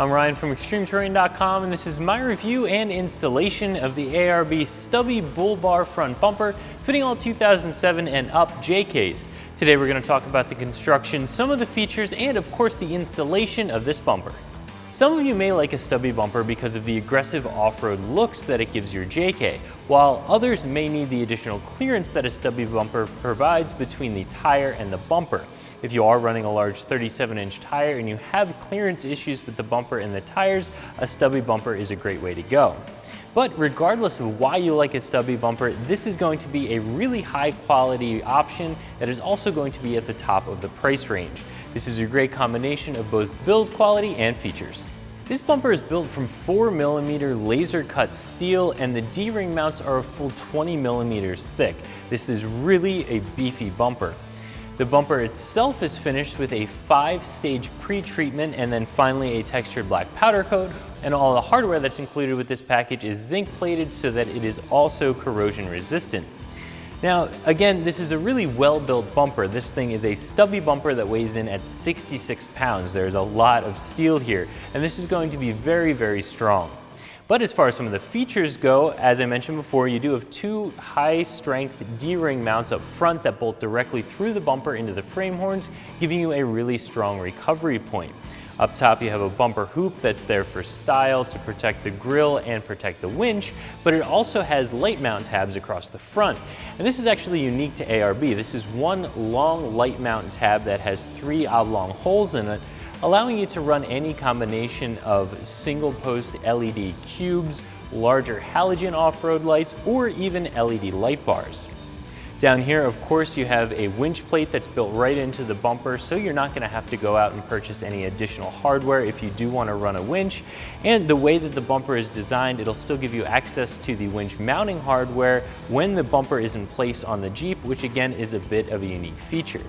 I'm Ryan from ExtremeTerrain.com, and this is my review and installation of the ARB Stubby Bull Bar front bumper fitting all 2007 and up JKs. Today we're going to talk about the construction, some of the features, and of course the installation of this bumper. Some of you may like a stubby bumper because of the aggressive off-road looks that it gives your JK, while others may need the additional clearance that a stubby bumper provides between the tire and the bumper. If you are running a large 37-inch tire and you have clearance issues with the bumper and the tires, a stubby bumper is a great way to go. But regardless of why you like a stubby bumper, this is going to be a really high quality option that is also going to be at the top of the price range. This is a great combination of both build quality and features. This bumper is built from 4mm laser cut steel, and the D-ring mounts are a full 20mm thick. This is really a beefy bumper. The bumper itself is finished with a 5-stage pre-treatment and then finally a textured black powder coat, and all the hardware that's included with this package is zinc plated so that it is also corrosion resistant. Now again, this is a really well-built bumper. This thing is a stubby bumper that weighs in at 66 pounds. There's a lot of steel here, and this is going to be very, very strong. But as far as some of the features go, as I mentioned before, you do have two high-strength D-ring mounts up front that bolt directly through the bumper into the frame horns, giving you a really strong recovery point. Up top you have a bumper hoop that's there for style to protect the grille and protect the winch, but it also has light mount tabs across the front. And this is actually unique to ARB. This is one long light mount tab that has 3 oblong holes in it, allowing you to run any combination of single post LED cubes, larger halogen off-road lights, or even LED light bars. Down here, of course, you have a winch plate that's built right into the bumper, so you're not going to have to go out and purchase any additional hardware if you do want to run a winch. And the way that the bumper is designed, it'll still give you access to the winch mounting hardware when the bumper is in place on the Jeep, which again is a bit of a unique feature.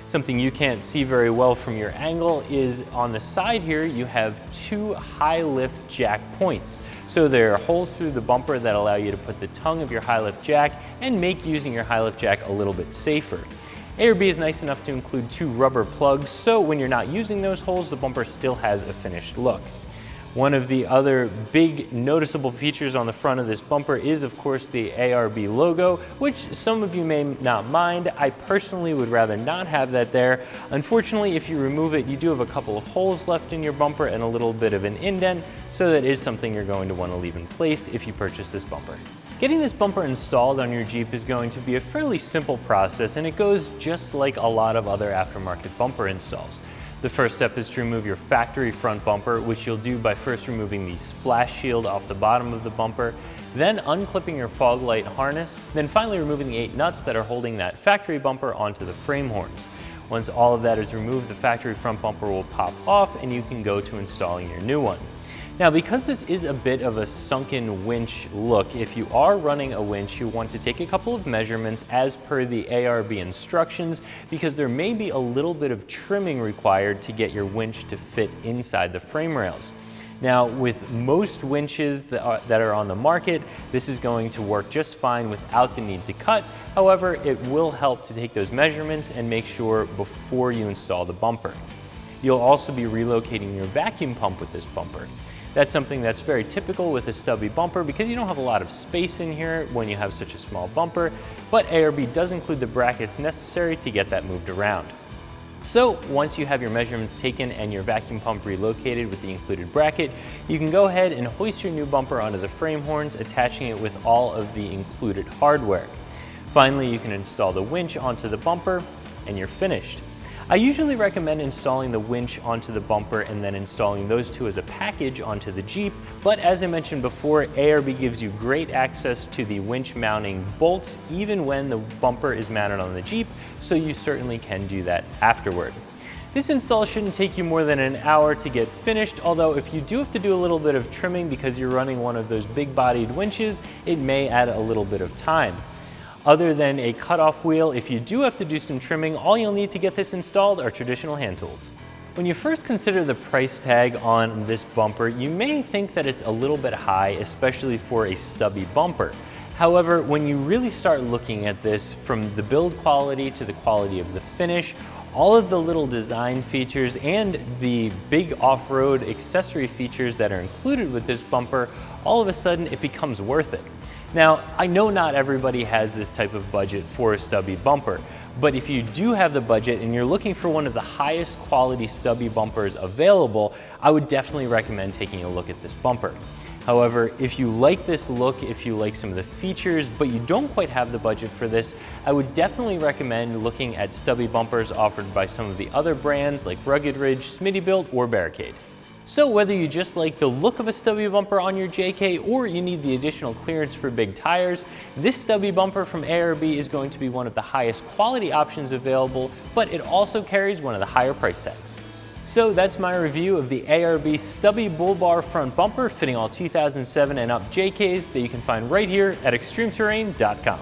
Something you can't see very well from your angle is on the side here you have 2 high lift jack points. So there are holes through the bumper that allow you to put the tongue of your high lift jack and make using your high lift jack a little bit safer. ARB is nice enough to include 2 rubber plugs, so when you're not using those holes, the bumper still has a finished look. One of the other big noticeable features on the front of this bumper is of course the ARB logo, which some of you may not mind. I personally would rather not have that there. Unfortunately, if you remove it, you do have a couple of holes left in your bumper and a little bit of an indent, so that is something you're going to want to leave in place if you purchase this bumper. Getting this bumper installed on your Jeep is going to be a fairly simple process, and it goes just like a lot of other aftermarket bumper installs. The first step is to remove your factory front bumper, which you'll do by first removing the splash shield off the bottom of the bumper, then unclipping your fog light harness, then finally removing the 8 nuts that are holding that factory bumper onto the frame horns. Once all of that is removed, the factory front bumper will pop off and you can go to installing your new one. Now, because this is a bit of a sunken winch look, if you are running a winch, you want to take a couple of measurements as per the ARB instructions, because there may be a little bit of trimming required to get your winch to fit inside the frame rails. Now, with most winches that are on the market, this is going to work just fine without the need to cut. However, it will help to take those measurements and make sure before you install the bumper. You'll also be relocating your vacuum pump with this bumper. That's something that's very typical with a stubby bumper because you don't have a lot of space in here when you have such a small bumper, but ARB does include the brackets necessary to get that moved around. So once you have your measurements taken and your vacuum pump relocated with the included bracket, you can go ahead and hoist your new bumper onto the frame horns, attaching it with all of the included hardware. Finally, you can install the winch onto the bumper and you're finished. I usually recommend installing the winch onto the bumper and then installing those two as a package onto the Jeep, but as I mentioned before, ARB gives you great access to the winch mounting bolts even when the bumper is mounted on the Jeep, so you certainly can do that afterward. This install shouldn't take you more than an hour to get finished, although if you do have to do a little bit of trimming because you're running one of those big-bodied winches, it may add a little bit of time. Other than a cutoff wheel, if you do have to do some trimming, all you'll need to get this installed are traditional hand tools. When you first consider the price tag on this bumper, you may think that it's a little bit high, especially for a stubby bumper. However, when you really start looking at this, from the build quality to the quality of the finish, all of the little design features and the big off-road accessory features that are included with this bumper, all of a sudden it becomes worth it. Now, I know not everybody has this type of budget for a stubby bumper, but if you do have the budget and you're looking for one of the highest quality stubby bumpers available, I would definitely recommend taking a look at this bumper. However, if you like this look, if you like some of the features, but you don't quite have the budget for this, I would definitely recommend looking at stubby bumpers offered by some of the other brands like Rugged Ridge, Smittybilt, or Barricade. So whether you just like the look of a stubby bumper on your JK or you need the additional clearance for big tires, this stubby bumper from ARB is going to be one of the highest quality options available, but it also carries one of the higher price tags. So that's my review of the ARB Stubby Bull Bar front bumper fitting all 2007 and up JKs that you can find right here at ExtremeTerrain.com.